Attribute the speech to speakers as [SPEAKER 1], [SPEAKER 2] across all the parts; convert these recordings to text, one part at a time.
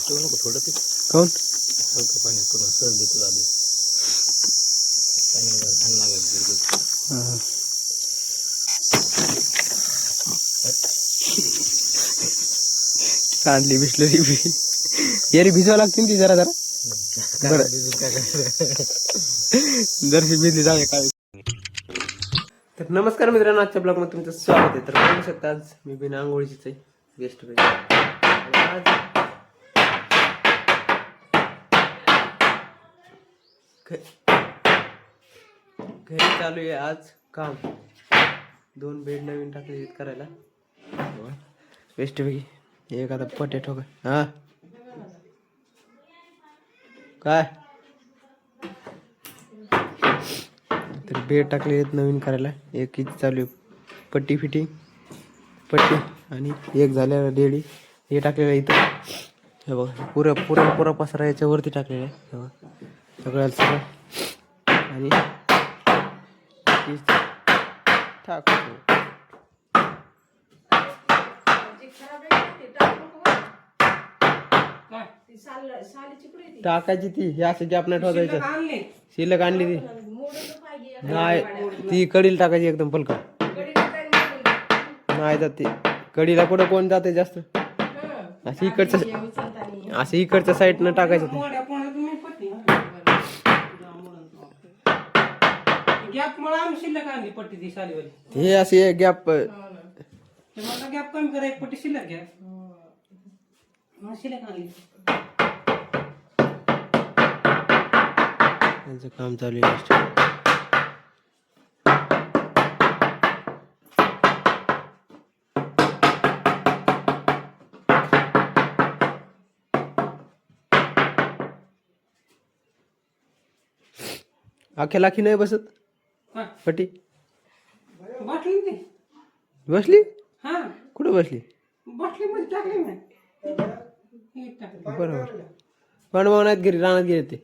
[SPEAKER 1] थोडं ते
[SPEAKER 2] काऊन
[SPEAKER 1] हलकं पाणी करून सर्दी तुला आली पाण्याला घाण लागायचं
[SPEAKER 2] कांदली बिसलेली बी यारी भिजवा लागतील ती जरा जरा बरं जरशी भिजली जाऊया काय. तर नमस्कार मित्रांनो, आजच्या ब्लॉगमध्ये तुमचं स्वागत आहे. तर बघू शकता आज मी बिना आंघोळीचीच आहे बेस्ट पैकी. आज घरी चालू आहे आज काम. 2 बेड नवीन टाकले करायला बेस्ट पैकी. एक आता पोटॅटो का हा काय तर बेड टाकले आहेत नवीन करायला. एक किती चालू आहे पट्टी फिटिंग पट्टी आणि एक झाल्यावर रेडी. हे टाकलेलं आहे इथं हे बघा. पुरा पसारा याच्यावरती टाकलेला आहे हे बघा सगळ्याला सगळं. आणि टाकतो टाकायची ती हे असं गॅप नाही ठेवायचं. शिल्लक आणली ती नाही ती कडीला टाकायची एकदम पलका नाही जात ती कडीला कुठं कोण जाते जास्त. असं इकडच्या साईडनं टाकायचं हे असे गॅप
[SPEAKER 3] गॅप कमी करा. एक पट्टी शिल्लक घ्या शिल्लक आणली.
[SPEAKER 2] त्यांचं काम चालू आहे. आख्या लाखी नाही बसत पट्टी
[SPEAKER 3] बाटली ती
[SPEAKER 2] बसली
[SPEAKER 3] हा
[SPEAKER 2] कुठं बसली
[SPEAKER 3] बाटली मध्ये टाकली नाही
[SPEAKER 2] बरोबर पण मग नाहीत घरी रानात गेले ते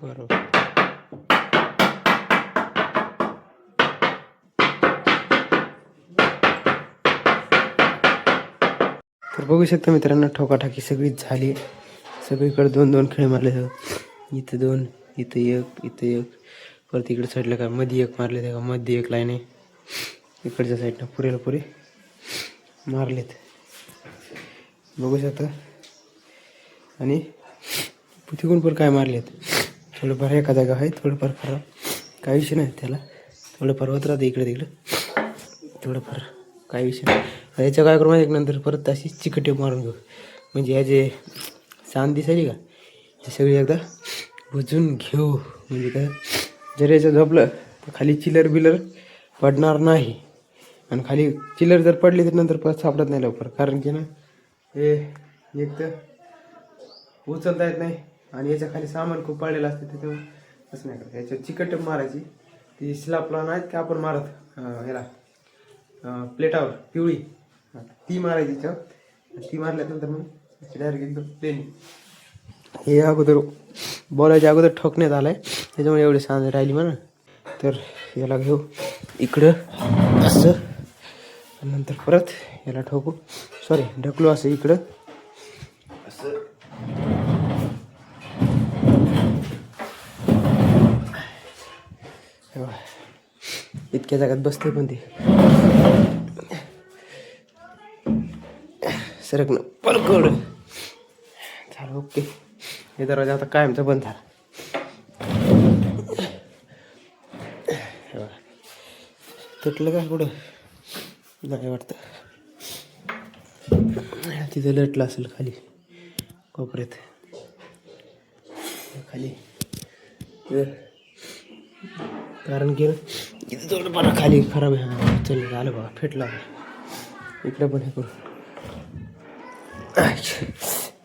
[SPEAKER 2] बरोबर. तर बघू शकता मित्रांनो ठोकाठाकी सगळीच झाली. सगळीकडे 2-2 खेळ मारले. इथं 2 इथं 1 इथं 1 परत इकडे साईडला काय मध्ये 1 मारले त्या मध्ये 1 लाईन आहे. इकडच्या साईडला पुरेला पुरे मारलेत बघू शकता. आणि तिकडून पण काय मारलेत थोडंफार एका जागा आहे थोडंफार खराब काही विषय नाही त्याला. थोडंफार होत राहतं इकडे तिकडं थोडंफार काही विषय नाही. याच्या काय करू माहिती नंतर परत अशी चिकटे मारून घेऊ म्हणजे ह्या जे सांद दिसायची का हे सगळी एकदा बुजून घेऊ म्हणजे काय जर याचं झोपलं तर खाली चिलर बिलर पडणार नाही. आणि खाली चिलर जर पडली तर नंतर परत सापडत नाही लवकर कारण की ना हे एक तर उचलता येत नाही आणि याच्या खाली सामान खूप पडलेलं असतं त्याच्यामुळे असं नाही करत. याच्यावर चिकट मारायची ती स्लॅबला नाहीत का आपण मारत ह्याला प्लेटावर पिवळी ती मारायची याच्यावर. ती मारल्यानंतर मग डायरेक्ट एकदम प्लेन. हे अगोदर बोलायच्या अगोदर ठोकण्यात आलं आहे त्याच्यामुळे एवढी सांज राहिली म्हणा. तर याला घेऊ इकडं असं नंतर परत याला ठोकू सॉरी ढकलू असं इकडं असं. इतक्या जागात बसते पण ते सरक ना पलकड झालं. ओके हे दरवाजा आता कायमचा बंद झाला. तुटलं का कुठं नाही वाटतं तिथं लटलं असेल खाली कोपऱ्यात खाली कारण की इथं थोडंफार खाली खराब आहे. चल आलं बघा फेटला इकडे पण हे करू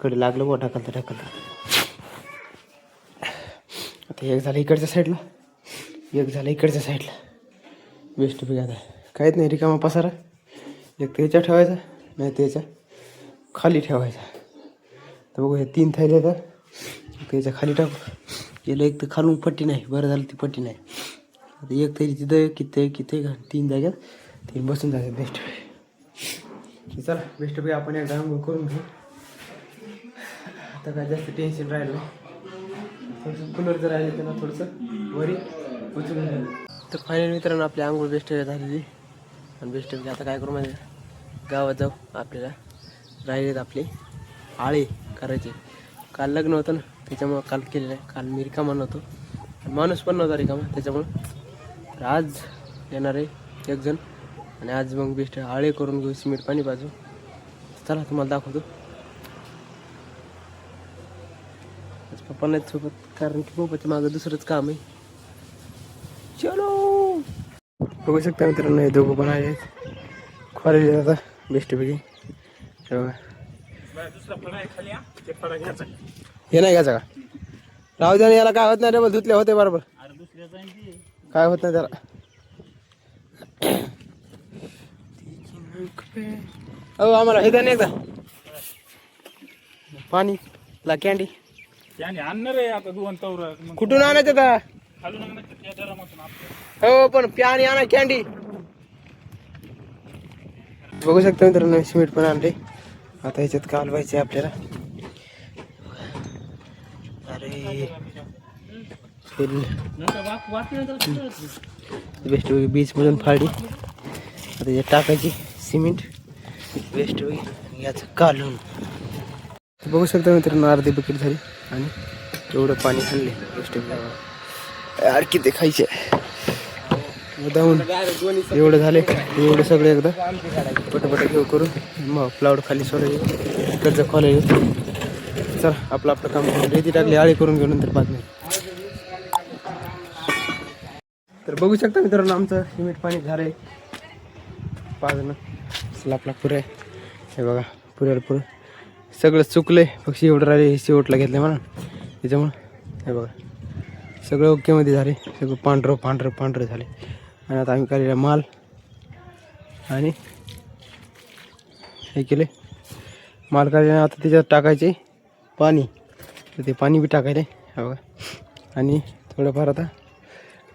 [SPEAKER 2] कडे लागलं बघा ढकलता आता एक झालं इकडच्या साईडला एक झालं इकडच्या साईडला बेस्ट पैकी. आता काहीच नाही रिकामा पसारा एक त्याच्या ठेवायचा नाही त्याच्या खाली ठेवायचा. तर बघू हे 3 थैले तर त्याच्या खाली टाकू. याला एक तर खालून पट्टी नाही बरं झालं ती पट्टी नाही. आता एक तरी तिथं किती का 3 जाग्यात 3 बसून जातात बेस्ट. चला बेस्ट पैकी आपण एकदा आंघोळ करून घेऊ. आता काय जास्त टेन्शन राहिलं नाही. थोडंसं कूलर जर राहिलं त्यांना थोडंसं वरी उचलून घ्यायला. तर फायनल मित्रांनो आपली आंघोळ बेस्ट झालेली. आणि बेस्ट पैकी आता काय करू माहिती गावात जाऊ. आपल्याला राहिलेत आपले आळे करायचे. काल लग्न होतं ना त्याच्यामुळं काल केलेलं आहे. काल मी रिकामा नव्हतो आणि माणूस पण नव्हता रिकामा त्याच्यामुळं. तर आज येणार आहे एक जण आणि आज मग बेस्ट आळे करून घेऊ. सिमेंट पाणी बाजू. चला तुम्हाला दाखवतो. आज पप्पा नाहीत सोबत कारण की पप्पाच्या मागं दुसरंच काम आहे. चलो बघू शकता मित्रांनो हे दोघं पण आले खोरायले आता बेस्ट पैकी. हे बघा हे नाही घ्यायचं का राहू द्या. याला काय होत नाही रे मग धुतले होते बरोबर. काय होत नाही त्याला. अहो आम्हाला हे द्या नाही एकदा पाणी ला कॅन्डी
[SPEAKER 1] आणणार आहे आता 2 तवरा
[SPEAKER 2] कुठून आणायचं का. हो पण प्यानी आणा कॅन्डी. बघू शकता मित्रांनो सिमेंट पण आणले. आता ह्याच्यात कालवायचे आपल्याला. अरे बेस्ट बीच मधून फाळली. आता यात टाकायची सिमेंट बेस्ट याचं कालून. बघू शकता मित्रांनो अर्धी बकेट झाली आणि एवढं पाणी आणले बेस्ट यार किती खायचे जाऊन एवढं झाले. एवढं सगळं एकदा पटपट घेऊ करून मग प्लाउड खाली सोडायचे इकडचं खोलायचं. चला आपलं काम करून रेती टाकली आळी करून घेऊ नंतर बातमी. तर बघू शकता मित्रांनो आमचं सिमेंट पाणी झालंय पाजणं. चला आपला पुरे हे बघा पुऱ्याला पुरं सगळं चुकलंय. फक्त एवढं राहिले हे शेवटला घेतलं म्हणा त्याच्यामुळं हे बघा सगळं ओकेमध्ये झाले. सगळं पांढरं झाले. आणि आता आम्ही काढलेला माल आणि हे केले माल काढले. आता त्याच्यात टाकायचे पाणी. तर ते पाणी बी टाकायले हे बघा. आणि थोडंफार आता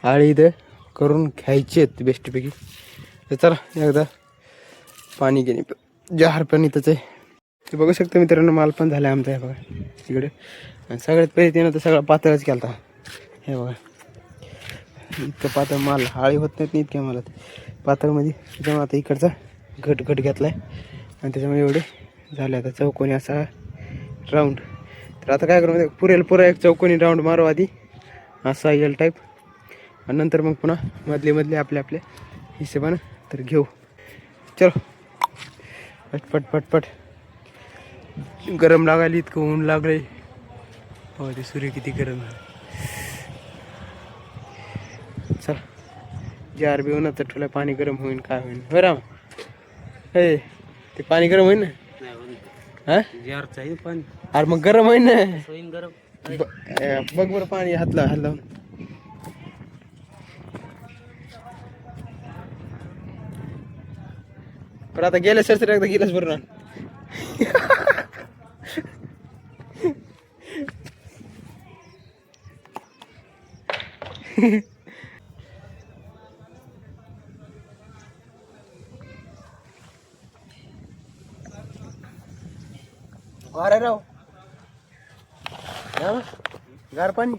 [SPEAKER 2] आळी इथं करून घ्यायचे आहेत बेस्टपैकी. तर चला एकदा पाणी घेणे जहार पण इथंच आहे. ते बघू शकता मित्रांनो माल पण झाला आमचा हे बघा इकडे. आणि सगळ्यात पहिले त्यानं तर सगळा पातळच केला होता हे बघा. इतकं पातळ माल आळी होत नाहीत नाही इतक्या मालात पातळमध्ये. त्याच्यामुळे आता इकडचा घट घेतला आहे आणि त्याच्यामुळे एवढे झाले आता चौकोनी असा राऊंड. तर आता काय करू पुरा एक चौकोनी राऊंड मारू आधी असा एल टाईप. आणि नंतर मग पुन्हा मधले आपल्या हिशोबानं तर घेऊ. चलो पटपट गरम लागायला इतकं ऊन लागलंय. हो ते सूर्य किती गरम आहे. चल जार बी उन्हात ठेवलं पाणी गरम होईन काय होईन बरं हे ते पाणी गरम होईन ना. हा पाणी अरे मग गरम होईन ना. बघ बरं पाणी हात लावून. पण आता गेल्या सर एकदा गेलाच बरं ना. अरे राव गार पाणी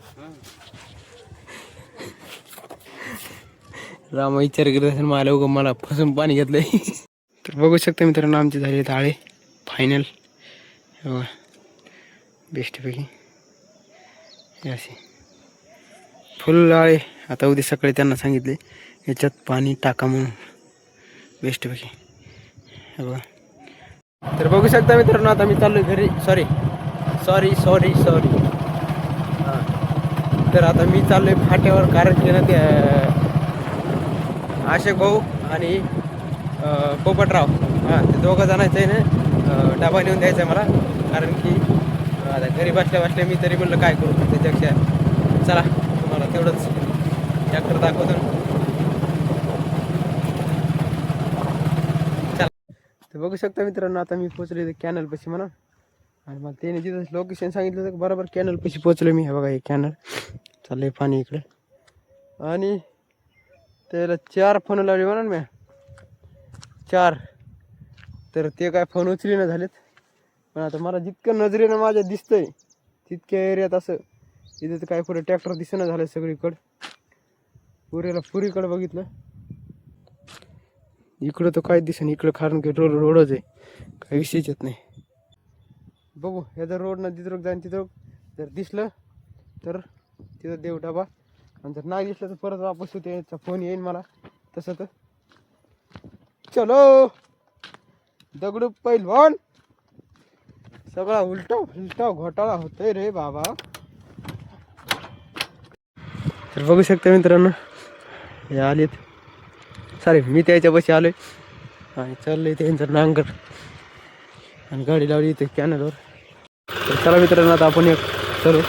[SPEAKER 2] राम विचार करत असेल मला उगा मला फसून पाणी घेतलंय. तर बघू शकता मित्रांनो आमचे झाले आळे फायनल बेस्टपैकी असे फुल आळे. आता उद्या सकाळी त्यांना सांगितले याच्यात पाणी टाका म्हणून बेस्टपैकी हे बघा. तर बघू शकता मित्रांनो आता मी चाललोय घरी. सॉरी हां तर आता मी चाललोय फाट्यावर कारण की ना ते आशेक भाऊ आणि पोपटराव हां ते दोघं जणांचं आहे ना डबा नेऊन द्यायचा आहे मला. कारण की आता घरी बसल्या मी तरी म्हणलं काय करू त्याच्यापेक्षा चला तुम्हाला तेवढंच ट्रॅक्टर दाखवतो. चला तर बघू शकता मित्रांनो आता मी पोचले कॅनल पाशी म्हणा. आणि मग त्याने जिथं लोकेशन सांगितलं तर बरोबर कॅनल पाशी पोचलो मी. हे बघा हे कॅनल चाललंय पाणी इकडे. आणि त्याला 4 फोन लावले म्हणून मी 4 तर ते काय फोन उचलीना झालेत. पण आता मला जितकं नजरेनं माझ्या दिसतंय तितक्या एरियात असं इथं तर काय पुढे ट्रॅक्टर दिसेना झालं सगळीकडं. पुरीकडं बघितलं इकडं तर काय दिसेन. इकडं कारण की रोडच आहे, काही विषयच येत नाही. बघू ह्या जर रोड न तिथं जाईन तिथं जर दिसलं तर तिथं देऊ डबा, आणि जर नाही दिसलं तर परत वापस त्याचा फोन येईन मला. तसं तर चलो दगडू पैलवान. सगळा उलटा घोटाळा होतोय रे बाबा. तर बघू शकता मित्रांनो हे आलेत. सॉरी मी त्याच्या पाशी आलोय आणि चाललंय त्यांचं नांगर आणि गाडी लावली इथे कॅनलवर. तर चला मित्रांनो आता आपण एक चलू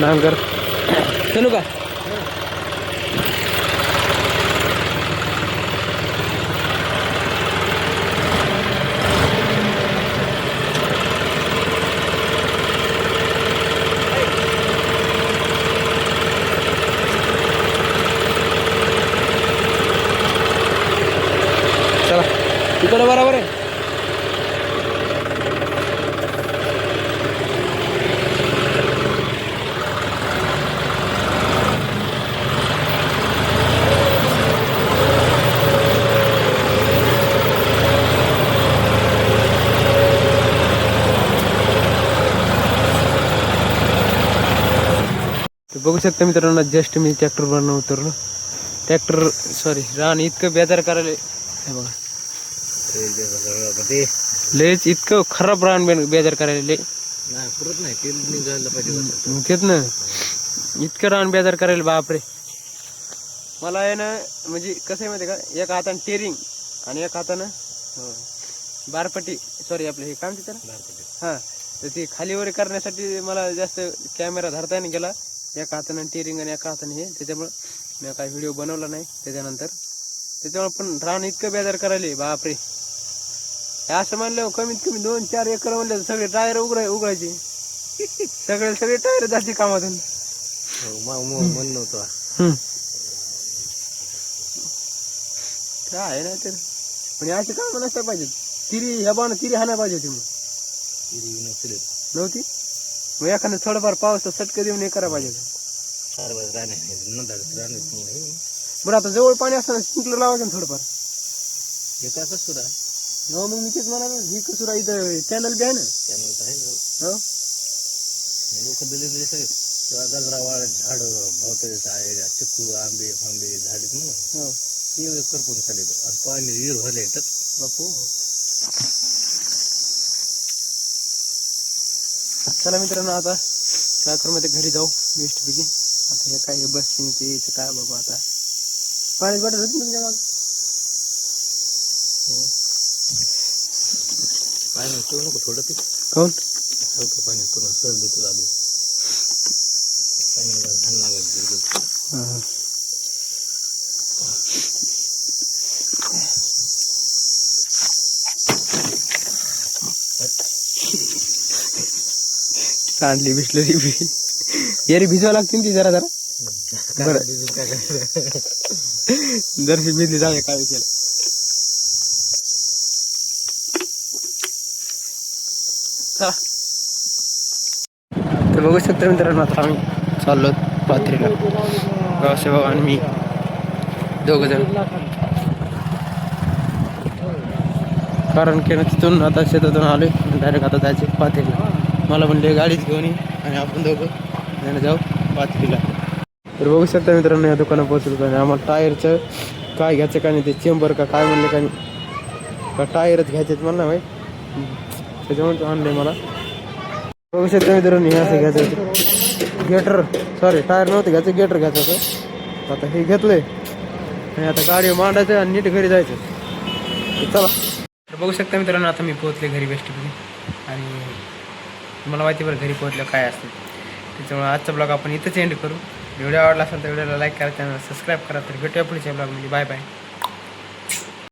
[SPEAKER 2] नांगर. चलू का? चला तिकडं बरोबर आहे. तर बघू शकता मित्रांनो जस्ट मी ट्रॅक्टरवरनं उतरलो. ट्रॅक्टर सॉरी रान इतकं बेजार करायला हे बघा. लयच इतकं खराब रान बेजार करायला लय तेच ना. इतकं रान बेजार करायला बापरे. मला आहे ना म्हणजे कसं आहे माहिती का, एक हातानं टेरिंग आणि एक हातानं बारपट्टी सॉरी आपलं हे काम तिथं हां, तर ते खालीवर करण्यासाठी मला जास्त कॅमेरा धरता नाही गेला. एका हातानं टेरिंग आणि एका हाताने हे, त्याच्यामुळं मी काय व्हिडिओ बनवला नाही त्याच्यानंतर. त्याच्यामुळे पण रान इतकं बेजार करायला बापरे. असं म्हणलं कमीत कमी 2-4 एकर म्हणलं सगळे टायर उघडायचे. सगळे टायर जाते कामातून. काय नाही तर म्हणजे असे काम नसतं पाहिजे. तिरी ह्या बाण तिरी हाणाय पाहिजे होती मग नव्हती. मग एखादं थोडंफार पाऊस सटक देऊन हे करायला पाहिजे. बरं आता जवळ पाणी असताना स्प्रिंकलर लावायचं ना थोडंफार. हो मग मी तेच म्हणाला ही कसुरा इथं कॅनल बी आहे ना. हो
[SPEAKER 4] गजरा वाळ झाड चिकू आंबे फांबे झाडीत म्हणून करपून चालले आणि पाणी विहीर भरले
[SPEAKER 2] बापू. चला मित्रांनो आता काय करू मध्ये घरी जाऊ बेस्ट पैकी. आता हे काय बस ते काय बाबा. आता पाणी बॉटल होती तुमच्या माग
[SPEAKER 4] पाणी ठेवू नको थोडं ते
[SPEAKER 2] कोण
[SPEAKER 4] हलकं पाणी करून सहज देतो आधी पाणी घाण लागायचं.
[SPEAKER 2] सांडली बिसलेली बी यारी भिजवा लागते ती जरा जरा. बरं जरशी भिजली जाऊया काय विषयाला. चला तर बघू शकता मित्रांनो आता आम्ही चाललो पाथरीला. गावसेवा आणि मी दोघं जण. कारण की ना तिथून आता शेतातून आलोय डायरेक्ट आता जायचे पाथरीला. मला म्हणले गाडीच घेऊन ये आणि आपण दोघं जाऊ पाथरीला. तर बघू शकता मित्रांनो या दुकानात पोहोचलो का नाही. आम्हाला टायरचं काय घ्यायचं का नाही ते चेंबर का काय म्हणले का नाही का टायरच घ्यायचे म्हणलं माहीत. त्याच्यामुळे आणले मला. बघू शकता मित्रांनो हे असं घ्यायचं होतं गेटर सॉरी टायर नव्हतं घ्यायचं गेटर घ्यायचं होतं. आता हे घेतलंय आणि आता गाडी मांडायचं आणि नीट घरी जायचं. चला तर बघू शकता मित्रांनो आता मी पोहोचले घरी बेस्टपैकी. आणि मला माहिती बरं घरी पोहोचलं काय असतं. त्याच्यामुळे आजचा ब्लॉग आपण इथंच एंड करू. व्हिडिओ आवडला असेल तर व्हिडिओला लाईक करा, चॅनल सबस्क्राईब करा. तर भेटूया पुढच्या ब्लॉगमध्ये. Bye bye.